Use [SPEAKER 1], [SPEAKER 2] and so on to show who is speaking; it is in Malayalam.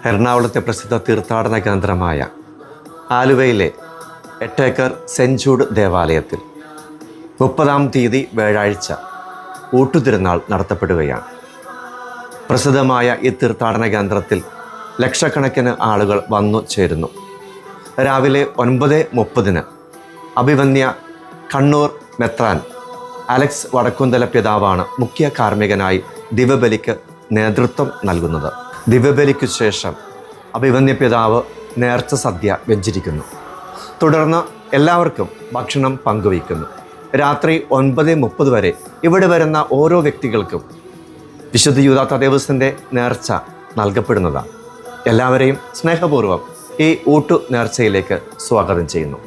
[SPEAKER 1] എറണാകുളത്തെ പ്രസിദ്ധ തീർത്ഥാടന കേന്ദ്രമായ ആലുവയിലെ 8 ഏക്കർ സെൻറ് ജൂഡ് ദേവാലയത്തിൽ 30-ാം തീയതി വ്യാഴാഴ്ച ഊട്ടുതിരുനാൾ നടത്തപ്പെടുകയാണ്. പ്രസിദ്ധമായ ഈ തീർത്ഥാടന കേന്ദ്രത്തിൽ ലക്ഷക്കണക്കിന് ആളുകൾ വന്നു ചേരുന്നു. രാവിലെ 9:30 അഭിവന്യ കണ്ണൂർ മെത്രാൻ അലക്സ് വടക്കുന്തല പിതാവാണ് മുഖ്യ കാർമ്മികനായി ദിവ്യബലിക്ക് നേതൃത്വം നൽകുന്നത്. ദിവ്യബലിക്കു ശേഷം അഭിവന്യ പിതാവ് നേർച്ച സദ്യ വെഞ്ചരിക്കുന്നു. തുടർന്ന് എല്ലാവർക്കും ഭക്ഷണം പങ്കുവയ്ക്കുന്നു. രാത്രി 9:30 വരെ ഇവിടെ വരുന്ന ഓരോ വ്യക്തികൾക്കും വിശുദ്ധ യൂദാ തദേവുസിൻ്റെ നേർച്ച നൽകപ്പെടുന്നതാണ്. എല്ലാവരെയും സ്നേഹപൂർവ്വം ഈ ഊട്ടു നേർച്ചയിലേക്ക് സ്വാഗതം ചെയ്യുന്നു.